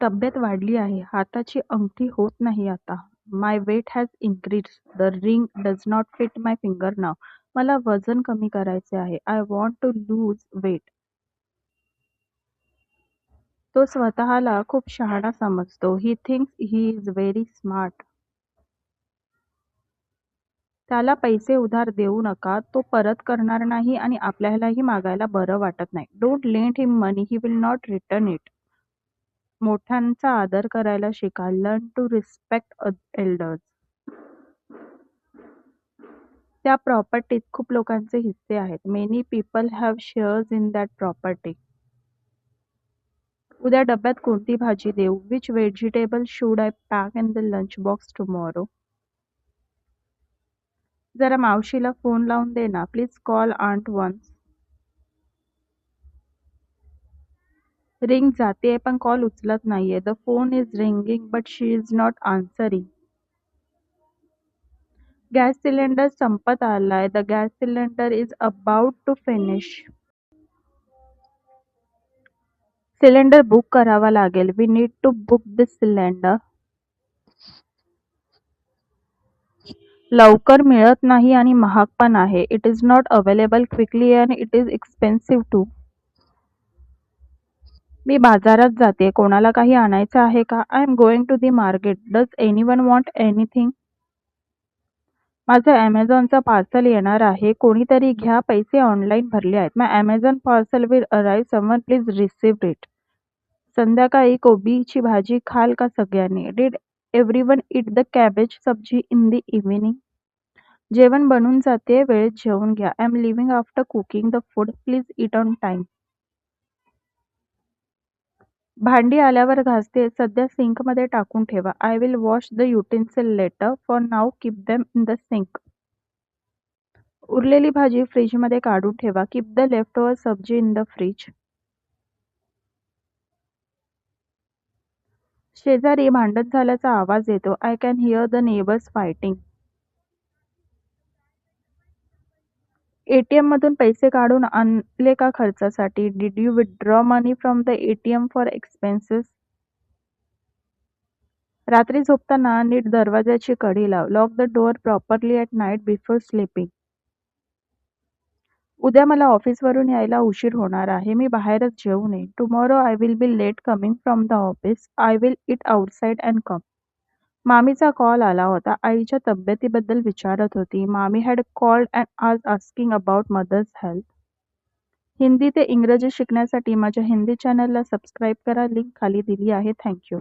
तब्येत वाढली आहे. हाताची अंगठी होत नाही आता. My weight has increased. The ring does not fit my finger now. मला वजन कमी करायचे आहे. I want to lose weight. तो स्वतःला खूप शहाणा समजतो. He thinks he is very smart. त्याला पैसे उधार देऊ नका. तो परत करणार नाही आणि आपल्यालाही मागायला बरं वाटत नाही. Don't lend him money. He will not return it. मोठ्यांचा आदर करायला शिका. Learn to respect elders. त्या प्रॉपर्टीत खूप लोकांचे हिस्से आहेत. Many people have shares in that property. उद्या डब्यात कोणती भाजी देऊ? Which vegetable should I pack in the lunch box tomorrow? जरा मावशीला फोन लावून दे ना. Please call aunt once. Ring जातेय पण कॉल उचलत नाहीये. The phone is ringing but she is not answering. Gas cylinder संपत आलाय. The gas cylinder is about to finish. Cylinder book करावा लागेल. We need to book this cylinder. लवकर मिळत नाही आणि महाग पण आहे. It is not available quickly and it is expensive too. मी बाजारात जाते. कोणाला काही आणायचं आहे का? I am going to the market. Does anyone want anything? माझं ॲमेझॉनचं पार्सल येणार आहे. कोणीतरी घ्या. पैसे ऑनलाईन भरले आहेत. My Amazon parcel will arrive. Someone please receive it. संध्याकाळी कोबीची भाजी खाल का सगळ्यांनी? Did everyone eat the cabbage sabzi in the evening? जेवण बनून जाते. वेळेत जेवून घ्या. I am leaving after cooking the food. Please eat on time. भांडी आल्यावर घासते. सध्या सिंकमध्ये टाकून ठेवा. I will wash the utensil later. For now keep them in the sink. उरलेली भाजी फ्रीजमध्ये काढून ठेवा. कीप द लेफ्ट ओव्हर सब्जी इन द फ्रीज. शेजारी भांडण झाल्याचा आवाज येतो. I can hear the neighbours fighting. ATM मधून पैसे काढून आणले का खर्चासाठी? Did you withdraw money from the ATM for expenses? रात्री झोपताना नीट दरवाजाची कडी लाव. Lock the door properly at night before sleeping. उद्या मला ऑफिसवरून यायला उशीर होणार आहे. मी बाहेरच जेवून येईन. Tomorrow I will be late coming from the office. I will eat outside and come. मामीचा कॉल आला होता. आईच्या तब्येतीबद्दल विचारत होती. मामी हॅड कॉल्ड अँड आज asking about mother's health. Hindi ते इंग्रजी शिकण्यासाठी माझ्या हिंदी चॅनलला सबस्क्राईब करा. लिंक खाली दिली आहे. थँक्यू.